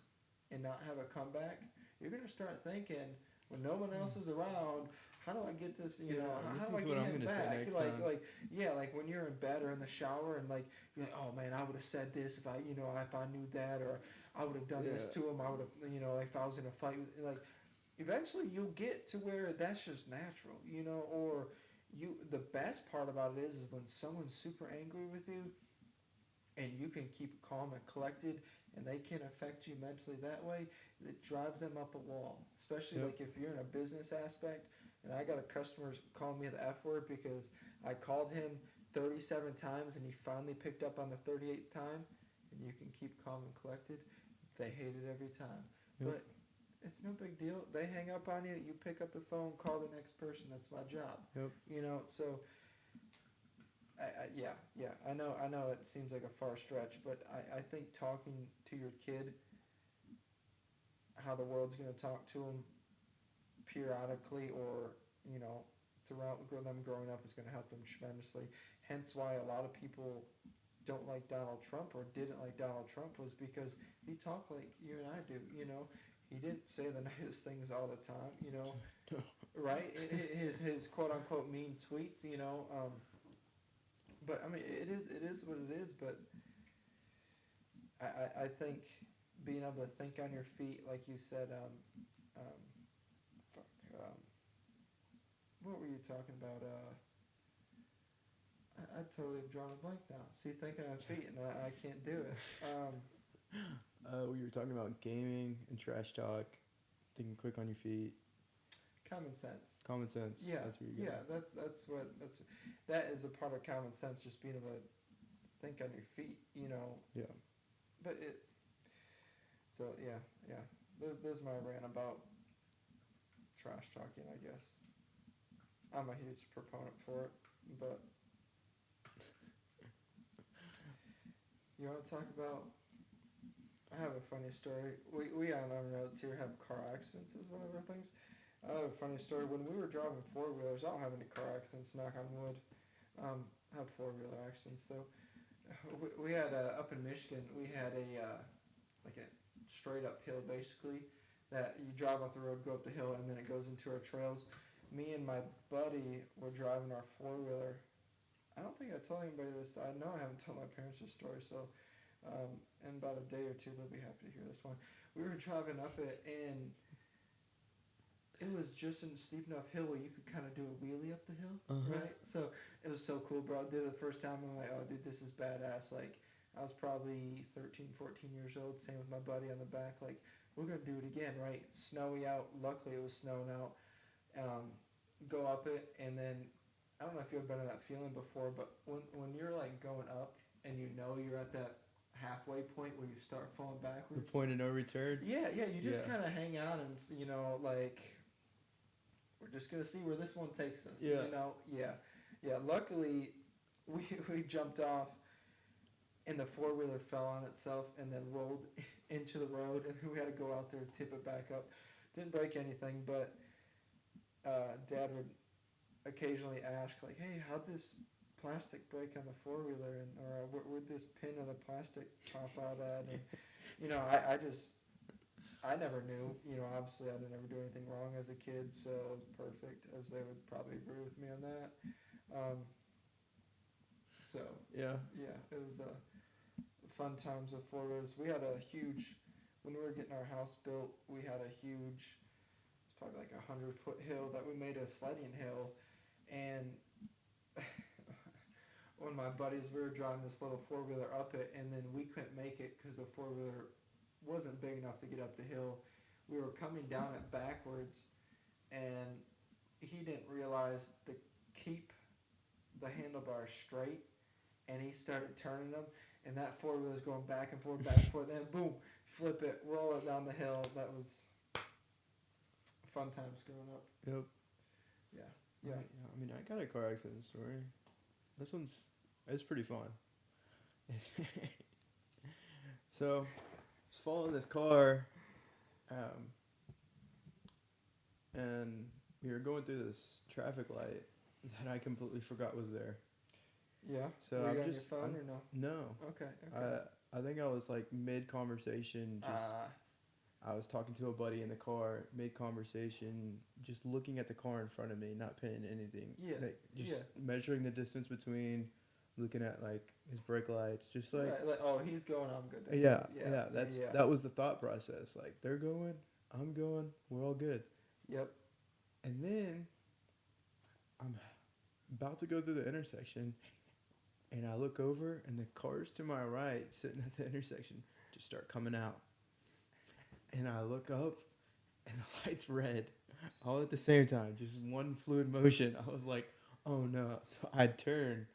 and not have a comeback, you're going to start thinking, when no one else is around, how do I get this, this how do I is get what I'm him gonna say back? next Like, time. like when you're in bed or in the shower and like, you're like, oh man, I would have said this if if I knew that, or I would have done this Yeah. to him. I would have, like if I was in a fight, like, eventually you'll get to where that's just natural, or the best part about it is when someone's super angry with you and you can keep calm and collected and they can affect you mentally that way, it drives them up a wall. Especially Yep. like if you're in a business aspect, and I got a customer calling me the F word because I called him 37 times and he finally picked up on the 38th time, and you can keep calm and collected, they hate it every time. Yep. But it's no big deal. They hang up on you, you pick up the phone, call the next person. That's my job. Yep. So yeah. I know it seems like a far stretch, but I think talking to your kid how the world's going to talk to them periodically, or throughout them growing up, is going to help them tremendously. Hence why a lot of people don't like Donald Trump, or didn't like Donald Trump, was because he talked like you and I do. He didn't say the nicest things all the time. Right? His quote unquote mean tweets. But I mean, it is what it is. But I think being able to think on your feet, like you said, what were you talking about? I totally have drawn a blank now. See, thinking on feet, and I can't do it. We were talking about gaming and trash talk, thinking quick on your feet. Common sense. Common sense. Yeah, That's where you that is a part of common sense. Just being able to think on your feet. Yeah. But yeah. There's my rant about trash talking, I guess. I'm a huge proponent for it, but you want to talk about? I have a funny story. We on our notes here have car accidents as one of our things. I have a funny story. When we were driving four-wheelers, I don't have any car accidents, knock on wood. I have four-wheeler accidents, though. We had, up in Michigan, we had like a straight up hill, basically, that you drive off the road, go up the hill, and then it goes into our trails. Me and my buddy were driving our four-wheeler. I don't think I told anybody this. I know I haven't told my parents this story, so in about a day or two, they'll be happy to hear this one. We were driving up it, and it was just a steep enough hill where you could kind of do a wheelie up the hill, right? So it was so cool, bro. I did it the first time. I'm like, oh, dude, this is badass. Like, I was probably 13, 14 years old. Same with my buddy on the back. Like, we're going to do it again, right? Snowy out. Luckily, it was snowing out. Go up it, and then, I don't know if you've been in that feeling before, but when you're, like, going up, and you're at that halfway point where you start falling backwards. The point of no return? Yeah, you just kind of hang out and, like, we're just going to see where this one takes us. Yeah. Yeah, luckily, we jumped off, and the four-wheeler fell on itself and then rolled into the road, and we had to go out there and tip it back up. Didn't break anything, but Dad would occasionally ask, like, hey, how'd this plastic break on the four-wheeler, or where'd this pin of the plastic pop out at? And, I never knew. Obviously I didn't ever do anything wrong as a kid, so it was perfect, as they would probably agree with me on that. It was fun times with four-wheelers. We had when we were getting our house built, we had a huge, it's probably like 100-foot hill that we made a sledding hill, and one of my buddies, we were driving this little four-wheeler up it, and then we couldn't make it because the four-wheeler wasn't big enough to get up the hill. We were coming down it backwards, and he didn't realize to keep the handlebars straight, and he started turning them, and that four-wheeler was going back and forth, then boom, flip it, roll it down the hill. That was fun times growing up. Yep. Yeah. I mean, I got a car accident story. It's pretty fun. So, I was following this car, and we were going through this traffic light that I completely forgot was there. Yeah. So were you I'm on just your phone or no? No. Okay. I think I was like mid conversation, just I was talking to a buddy in the car, made conversation, just looking at the car in front of me, not paying anything. Yeah. Like, just measuring the distance between, looking at like his brake lights, just like, right, like, oh, he's going, I'm good. yeah. That was the thought process. Like, they're going, I'm going, we're all good. Yep. And then I'm about to go through the intersection, and I look over, and the cars to my right, sitting at the intersection, just start coming out. And I look up, and the light's red, all at the same time, just one fluid motion. I was like, oh no. So I turn,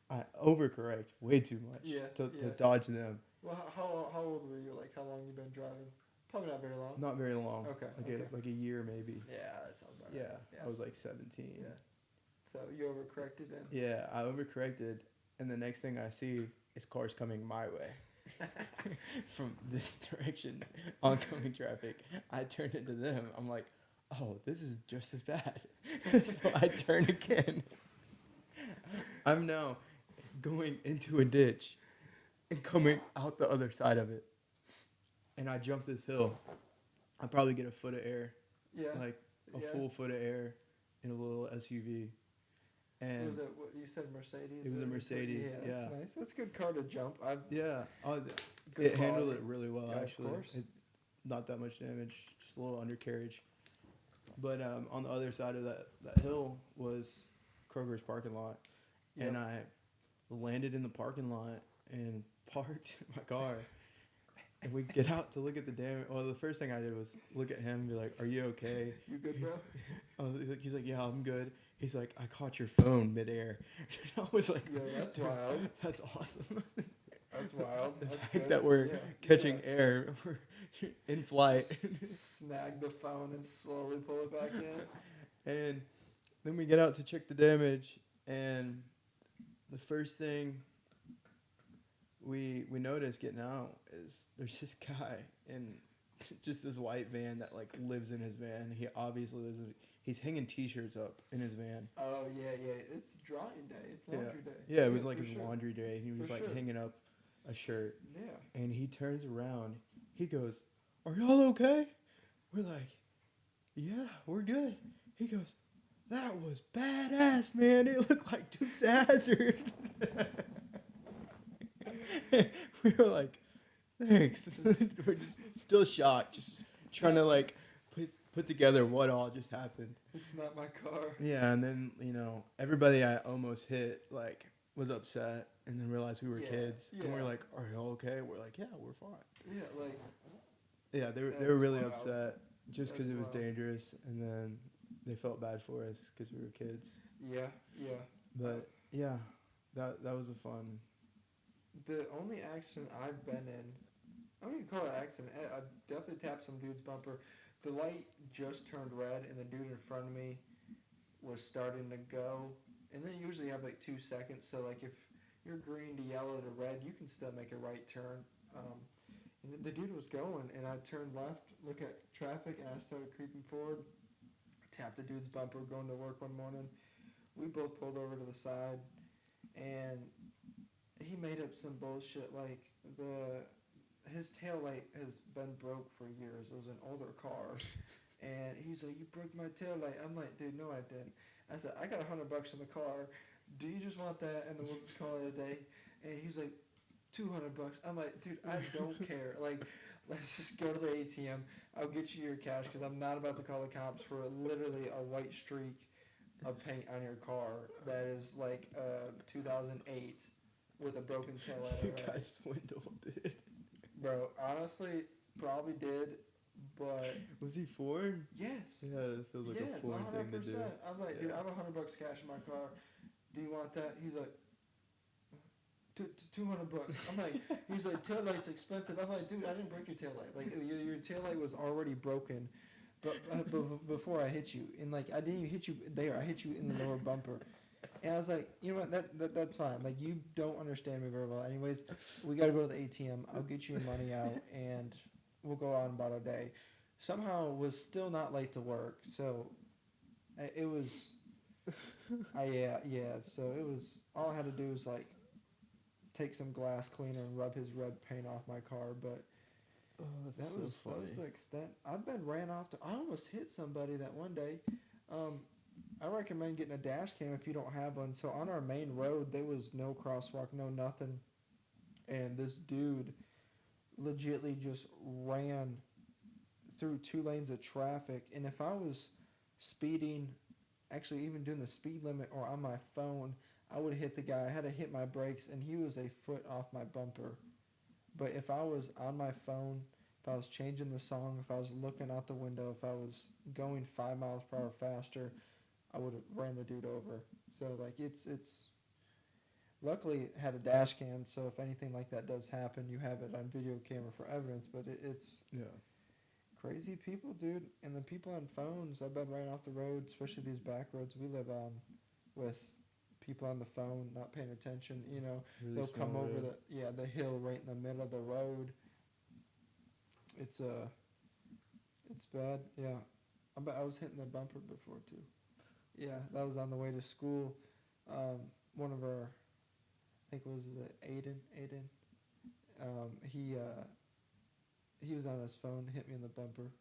I overcorrect way too much to dodge them. Well, how old were you? Like, how long you been driving? Probably not very long. Not very long. Okay. Like a year maybe. Yeah, that sounds about Yeah, right. Yeah, I was like 17. Yeah. So you overcorrected then? Yeah, I overcorrected, and the next thing I see is cars coming my way. From this direction, oncoming traffic. I turned into them. I'm like, oh, this is just as bad. So I turn again. I'm now going into a ditch and coming out the other side of it. And I jump this hill. I probably get a foot of air. Yeah. Like a full foot of air in a little SUV. And was it what you said, Mercedes? It was a Mercedes. Yeah, that's nice. That's a good car to jump. It handled it really well, actually. Of course. Not that much damage, just a little undercarriage. But on the other side of that hill was Kroger's parking lot, and I landed in the parking lot and parked my car. And we get out to look at the damage. Well, the first thing I did was look at him and be like, "Are you okay?" You good, bro? He's like, "Yeah, I'm good." He's like, "I caught your phone midair." And I was like, "Yo, that's wild. That's awesome." That's wild. The That's fact good. that we're catching air, we're in flight. Snag the phone and slowly pull it back in. And then we get out to check the damage, and the first thing we notice getting out is there's this guy in just this white van that like lives in his van. He obviously lives in, he's hanging t-shirts up in his van. Oh yeah, it's drying day. It's laundry day. Yeah, it was like his laundry day. He was For like sure. hanging up a shirt. Yeah. And he turns around. He goes, "Are y'all okay?" We're like, "Yeah, we're good." He goes, "That was badass, man. It looked like Dukes of Hazzard." We were like, "Thanks." We're just still shocked, just trying to like put together what all just happened. It's not my car. Yeah, and then everybody I almost hit like was upset, and then realized we were kids, and we're like, "Are you okay?" We're like, "Yeah, we're fine." Yeah, like. Yeah, they were really wild. upset just because it was wild. dangerous, and then they felt bad for us because we were kids. Yeah. But yeah, that was a fun. The only accident I've been in, I don't even call it an accident. I definitely tapped some dude's bumper. The light just turned red, and the dude in front of me was starting to go. And then you usually have like 2 seconds. So like if you're green to yellow to red, you can still make a right turn. And the dude was going, and I turned left, look at traffic, and I started creeping forward. Tapped the dude's bumper, going to work one morning. We both pulled over to the side, and he made up some bullshit like his taillight has been broke for years. It was an older car. And he's like, "You broke my taillight." I'm like, "Dude, no I didn't." I said, "I got $100 in the car. Do you just want that? And then we'll just call it a day." And he's like, $200. I'm like, "Dude, I don't care. Like, let's just go to the ATM. I'll get you your cash because I'm not about to call the cops for literally a white streak of paint on your car that is like 2008 with a broken taillight." You guys swindled, dude. Bro, honestly, probably did, but... Was he Ford? Yes. Yeah, it feels like a Ford thing to do. I'm like, "Dude, I have $100 cash in my car. Do you want that?" He's like, $200. I'm like, he's like, "Taillight's expensive." I'm like, "Dude, I didn't break your taillight. Like, your taillight was already broken but before I hit you. And, like, I didn't even hit you there. I hit you in the lower bumper." And I was like, "You know what, that's fine. Like, you don't understand me very well. Anyways, we got to go to the ATM. I'll get you your money out, and we'll go on about our day." Somehow was still not late to work, so it was... so it was... All I had to do was, like, take some glass cleaner and rub his red paint off my car, but Oh, That was the extent. I've been ran off. I almost hit somebody that one day. I recommend getting a dash cam if you don't have one. So on our main road, there was no crosswalk, no nothing, and this dude legitly just ran through 2 lanes of traffic. And if I was speeding, actually even doing the speed limit or on my phone, I would have hit the guy. I had to hit my brakes, and he was a foot off my bumper. But if I was on my phone, if I was changing the song, if I was looking out the window, if I was going 5 miles per hour faster, I would have ran the dude over. So like it's luckily it had a dash cam, so if anything like that does happen, you have it on video camera for evidence. But it's crazy people, dude, and the people on phones. I've been ran off the road, especially these back roads we live on, with people on the phone not paying attention. You know, really they'll come over road. the hill right in the middle of the road. It's bad. Yeah, I was hitting the bumper before too. Yeah, that was on the way to school. One of our, I think it was Aiden. He was on his phone, hit me in the bumper.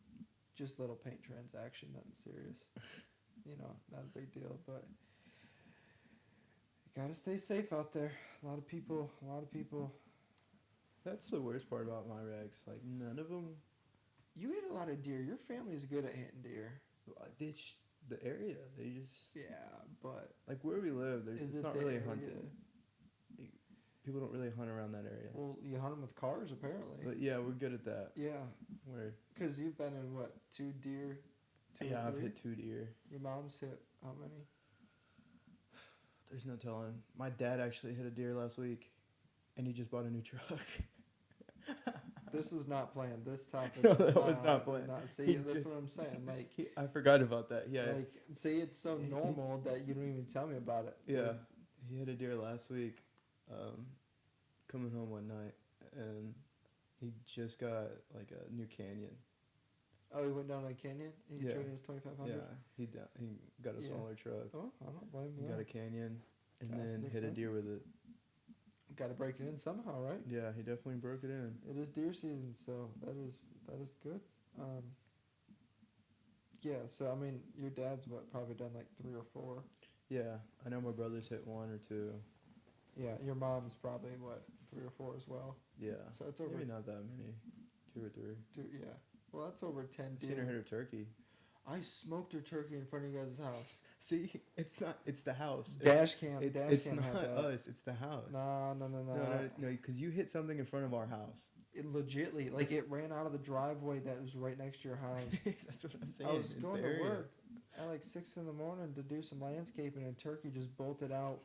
Just a little paint transaction, nothing serious. You know, not a big deal, but you gotta stay safe out there. A lot of people. That's the worst part about my wrecks. Like, none of them. You hit a lot of deer. Your family's good at hitting deer. The area, they just. Yeah, but. Like, where we live, it's not really hunted. People don't really hunt around that area. Well, you hunt them with cars, apparently. But yeah, we're good at that. Yeah. Where? Because you've been in, what, 2 deer? Yeah, I've hit 2 deer. Your mom's hit how many? There's no telling. My dad actually hit a deer last week, and he just bought a new truck. This was not planned. This topic was not planned. See, that's what I'm saying. Like, I forgot about that. Yeah. Like, see, it's so normal that you don't even tell me about it. Yeah. Like, He hit a deer last week, coming home one night, and he just got, like, a new Canyon. Oh, he went down to the canyon? He traded his 2500? Yeah, he got a smaller truck. Oh, I don't blame him. He got a Canyon, and Gas is then hit a deer with it. Got to break it in somehow, right? Yeah, he definitely broke it in. It is deer season, so that is good. Yeah, so, I mean, your dad's, probably done, like, 3 or 4? Yeah, I know my brother's hit 1 or 2. Yeah, your mom's probably, 3 or 4 as well? Yeah. So it's over. Maybe not that many. 2 or 3. Yeah. Well, that's over 10 deer. Seen her hit her turkey. I smoked her turkey in front of you guys' house. See, it's the house. Dash cam it's had not that. us, it's the house. No, because you hit something in front of our house. It legitly, like, it ran out of the driveway that was right next to your house. That's what I'm saying. I was going to work at like 6 in the morning to do some landscaping, and turkey just bolted out,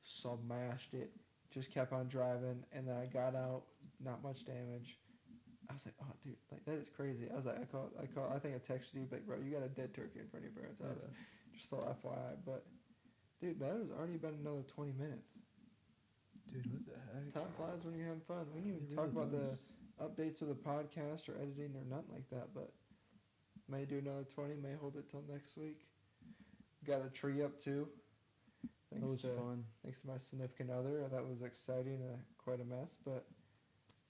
smashed it, just kept on driving, and then I got out, not much damage. I was like, oh, dude, like, that is crazy. I was like, I think I texted you, but bro, you got a dead turkey in front of your parents' house. Just a little FYI, but dude, that has already been another 20 minutes. Dude, what the heck? Time flies when you're having fun. We didn't even talk about the updates of the podcast or editing or nothing like that, but may do another 20, may hold it till next week. Got a tree up too. That was fun. Thanks to my significant other. That was exciting, quite a mess, but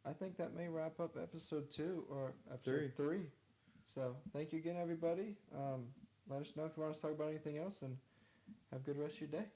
I think that may wrap up episode 2 or episode 3. So thank you again, everybody. Let us know if you want us to talk about anything else, and have a good rest of your day.